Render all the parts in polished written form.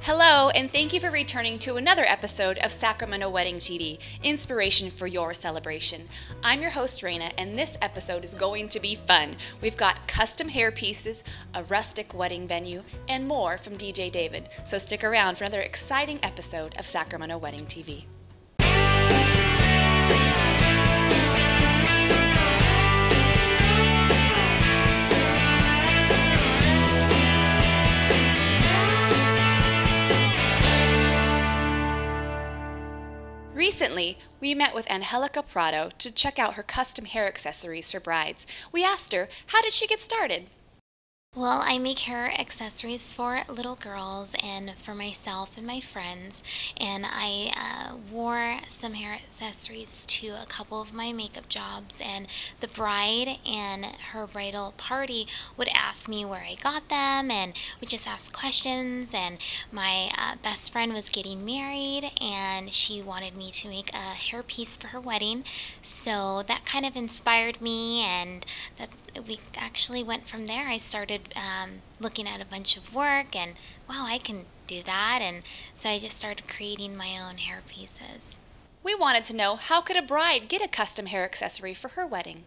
Hello, and thank you for returning to another episode of Sacramento Wedding TV, inspiration for your celebration. I'm your host, Raina, and this episode is going to be fun. We've got custom hair pieces, a rustic wedding venue, and more from DJ David. So stick around for another exciting episode of Sacramento Wedding TV. Recently, we met with Angelica Prado to check out her custom hair accessories for brides. We asked her, how did she get started? Well, I make hair accessories for little girls and for myself and my friends, and I wore some hair accessories to a couple of my makeup jobs, and the bride and her bridal party would ask me where I got them, and we just ask questions. And my best friend was getting married, and she wanted me to make a hairpiece for her wedding, so that kind of inspired me, and that we actually went from there. I started looking at a bunch of work, and wow, I can do that, and so I just started creating my own hair pieces. We wanted to know, how could a bride get a custom hair accessory for her wedding?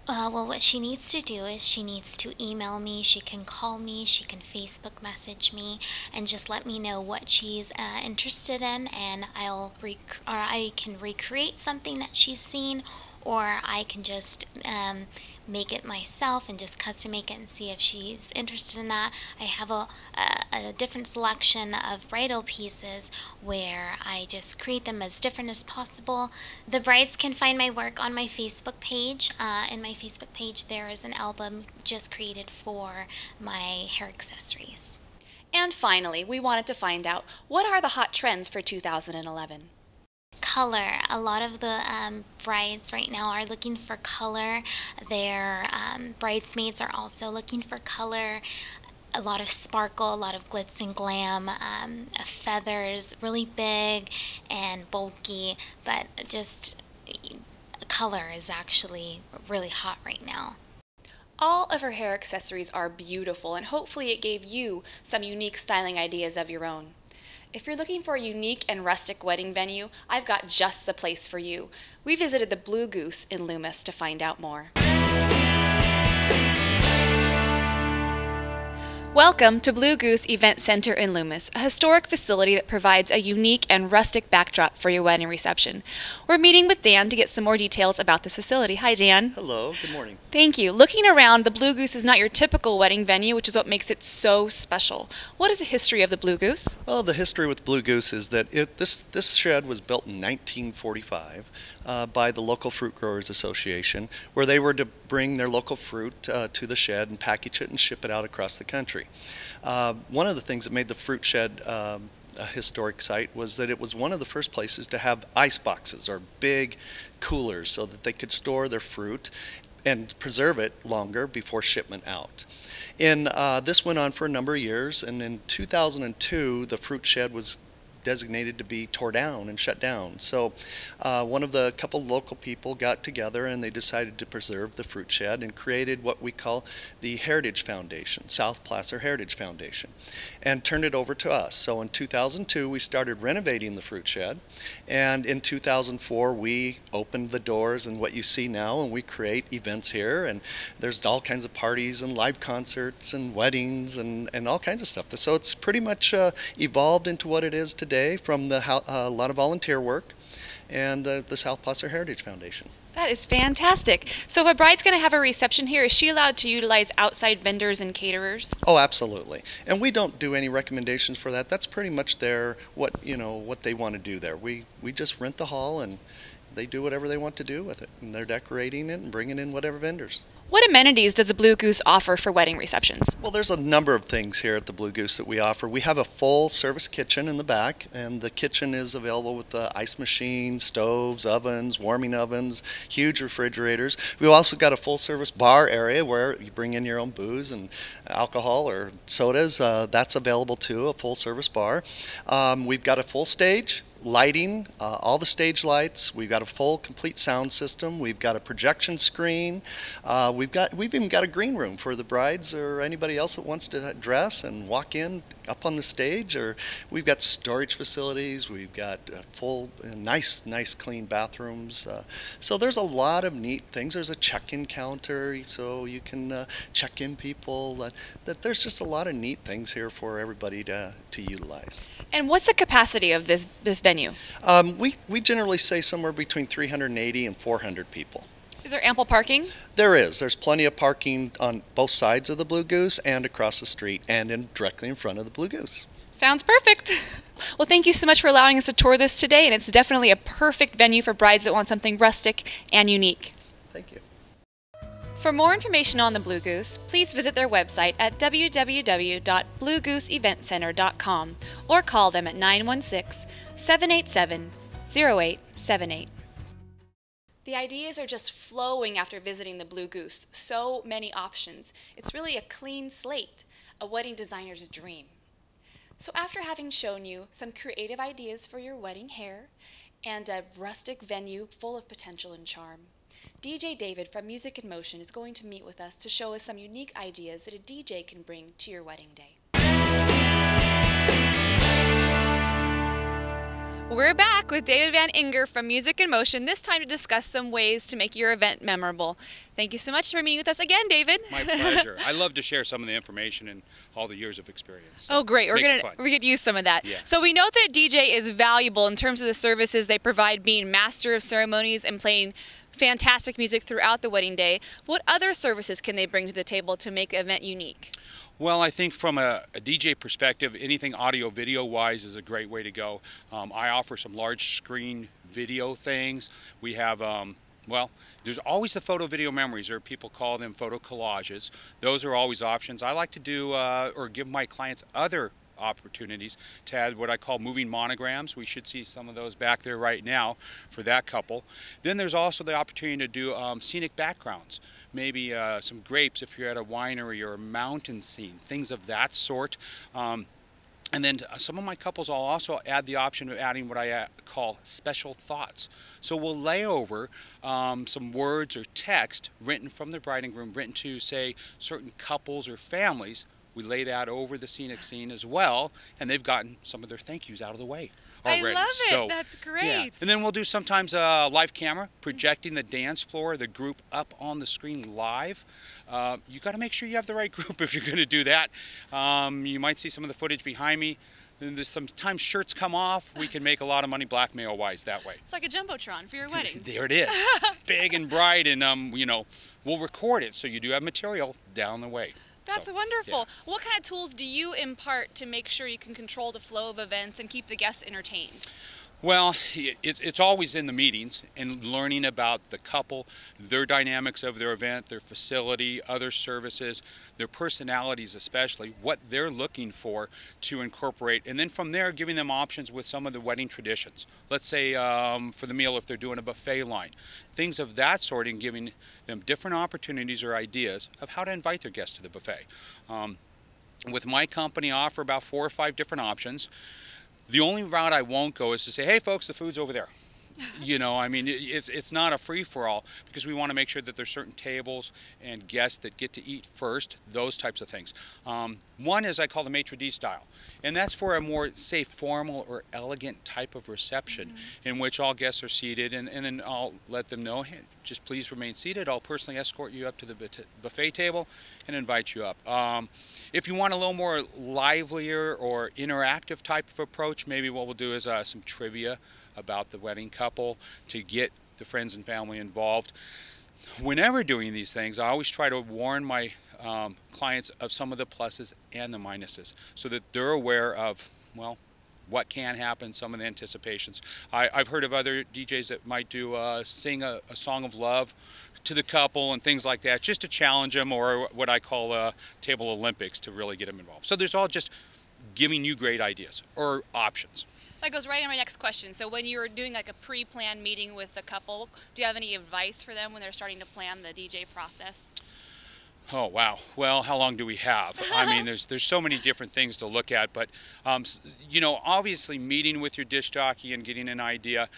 Well, what she needs to do is she needs to email me, she can call me, she can Facebook message me, and just let me know what she's interested in, and I can recreate something that she's seen, or I can just make it myself and just custom make it and see if she's interested in that. I have a different selection of bridal pieces where I just create them as different as possible. The brides can find my work on my Facebook page. In my Facebook page there is an album just created for my hair accessories. And finally, we wanted to find out, what are the hot trends for 2011? Color. A lot of the brides right now are looking for color. Their bridesmaids are also looking for color. A lot of sparkle, a lot of glitz and glam, feathers, really big and bulky, but just color is actually really hot right now. All of her hair accessories are beautiful, and hopefully it gave you some unique styling ideas of your own. If you're looking for a unique and rustic wedding venue, I've got just the place for you. We visited the Blue Goose in Loomis to find out more. Welcome to Blue Goose Event Center in Loomis, a historic facility that provides a unique and rustic backdrop for your wedding reception. We're meeting with Dan to get some more details about this facility. Hi, Dan. Hello, good morning. Thank you. Looking around, the Blue Goose is not your typical wedding venue, which is what makes it so special. What is the history of the Blue Goose? Well, the history with Blue Goose is that this shed was built in 1945 by the local Fruit Growers Association, where they were to bring their local fruit to the shed and package it and ship it out across the country. One of the things that made the fruit shed a historic site was that it was one of the first places to have ice boxes, or big coolers, so that they could store their fruit and preserve it longer before shipment out. This went on for a number of years, and in 2002 the fruit shed was designated to be tore down and shut down. So one of the couple local people got together and they decided to preserve the fruit shed and created what we call the Heritage Foundation, South Placer Heritage Foundation, and turned it over to us. So in 2002 we started renovating the fruit shed, and in 2004 we opened the doors and what you see now, and we create events here, and there's all kinds of parties and live concerts and weddings and all kinds of stuff. So it's pretty much evolved into what it is today, from a lot of volunteer work and the South Placer Heritage Foundation. That is fantastic. So if a bride's going to have a reception here, is she allowed to utilize outside vendors and caterers? Oh, absolutely. And we don't do any recommendations for that. That's pretty much what they want to do there. We just rent the hall and they do whatever they want to do with it, and they're decorating it and bringing in whatever vendors. What amenities does the Blue Goose offer for wedding receptions? Well, there's a number of things here at the Blue Goose that we offer. We have a full service kitchen in the back, and the kitchen is available with the ice machines, stoves, ovens, warming ovens, huge refrigerators. We've also got a full service bar area where you bring in your own booze and alcohol or sodas. That's available too, a full service bar. We've got a full stage lighting, all the stage lights. We've got a full, complete sound system. We've got a projection screen. We've even got a green room for the brides or anybody else that wants to dress and walk in up on the stage. Or we've got storage facilities. We've got full, nice, clean bathrooms. So there's a lot of neat things. There's a check-in counter, so you can check in people. That there's just a lot of neat things here for everybody to utilize. And what's the capacity of this venue? We generally say somewhere between 380 and 400 people. Is there ample parking? There is. There's plenty of parking on both sides of the Blue Goose and across the street and directly in front of the Blue Goose. Sounds perfect. Well, thank you so much for allowing us to tour this today, and it's definitely a perfect venue for brides that want something rustic and unique. Thank you. For more information on the Blue Goose, please visit their website at www.bluegooseeventcenter.com or call them at 916-787-0878. The ideas are just flowing after visiting the Blue Goose. So many options. It's really a clean slate, a wedding designer's dream. So after having shown you some creative ideas for your wedding hair and a rustic venue full of potential and charm, DJ David from Music in Motion is going to meet with us to show us some unique ideas that a DJ can bring to your wedding day. We're back with David Van Inger from Music in Motion, this time to discuss some ways to make your event memorable. Thank you so much for meeting with us again, David. My pleasure. I love to share some of the information and all the years of experience. So oh, great. We're gonna use some of that. Yeah. So we know that DJ is valuable in terms of the services they provide, being master of ceremonies and playing fantastic music throughout the wedding day. What other services can they bring to the table to make the event unique? Well, I think from a DJ perspective, anything audio video wise is a great way to go. I offer some large screen video things. We have well, there's always the photo video memories, or people call them photo collages. Those are always options. I like to do or give my clients other opportunities to add what I call moving monograms. We should see some of those back there right now for that couple. Then there's also the opportunity to do scenic backgrounds, maybe some grapes if you're at a winery or a mountain scene, things of that sort. And then some of my couples, I'll also add the option of adding what I call special thoughts. So we'll lay over some words or text written from the bride and groom, written to, say, certain couples or families. We lay that over the scenic scene as well, and they've gotten some of their thank yous out of the way already. I love it. So, that's great. Yeah. And then we'll do sometimes a live camera projecting the dance floor, the group up on the screen live. You got to make sure you have the right group if you're going to do that. You might see some of the footage behind me. And there's sometimes shirts come off. We can make a lot of money blackmail-wise that way. It's like a Jumbotron for your wedding. There it is, big and bright, and you know, we'll record it so you do have material down the way. That's wonderful. Yeah. What kind of tools do you impart to make sure you can control the flow of events and keep the guests entertained? Well, it's always in the meetings and learning about the couple, their dynamics of their event, their facility, other services, their personalities especially, what they're looking for to incorporate. And then from there, giving them options with some of the wedding traditions. Let's say for the meal if they're doing a buffet line. Things of that sort, and giving them different opportunities or ideas of how to invite their guests to the buffet. With my company, I offer about 4 or 5 different options. The only route I won't go is to say, hey folks, the food's over there. You know, I mean, it's not a free-for-all, because we want to make sure that there's certain tables and guests that get to eat first, those types of things. One is I call the maitre d' style, and that's for a more, say, formal or elegant type of reception, in which all guests are seated, and then I'll let them know, hey, just please remain seated. I'll personally escort you up to the buffet table and invite you up. If you want a little more livelier or interactive type of approach, maybe what we'll do is some trivia about the wedding couple to get the friends and family involved. Whenever doing these things, I always try to warn my clients of some of the pluses and the minuses so that they're aware of, well, what can happen, some of the anticipations. I've heard of other DJs that might do sing a song of love to the couple and things like that, just to challenge them, or what I call table Olympics to really get them involved. So there's all just giving you great ideas or options. That goes right in my next question. So when you're doing like a pre-planned meeting with the couple, do you have any advice for them when they're starting to plan the DJ process? Oh wow. Well, how long do we have? I mean, there's so many different things to look at, but you know, obviously meeting with your disc jockey and getting an idea.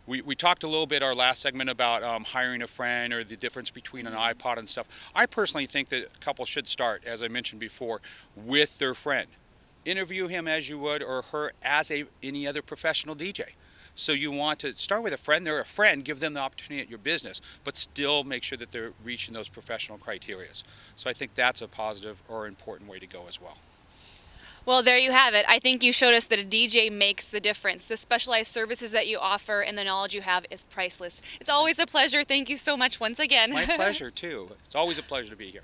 We talked a little bit our last segment about hiring a friend or the difference between an iPod and stuff. I personally think that a couple should start, as I mentioned before, with their friend. Interview him as you would, or her as any other professional DJ. So you want to start with a friend. They're a friend. Give them the opportunity at your business, but still make sure that they're reaching those professional criteria. So I think that's a positive or important way to go as well. Well, there you have it. I think you showed us that a DJ makes the difference. The specialized services that you offer and the knowledge you have is priceless. It's always a pleasure. Thank you so much once again. My pleasure, too. It's always a pleasure to be here.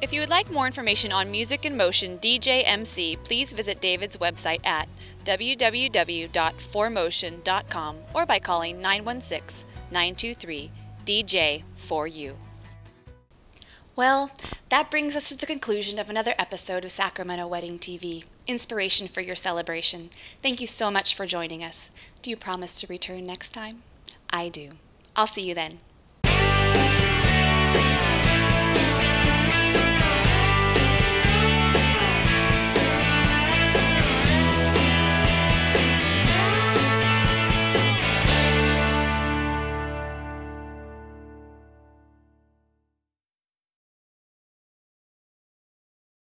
If you would like more information on Music in Motion DJ MC, please visit David's website at www.4motion.com or by calling 916-923-DJ4U. Well, that brings us to the conclusion of another episode of Sacramento Wedding TV, inspiration for your celebration. Thank you so much for joining us. Do you promise to return next time? I do. I'll see you then.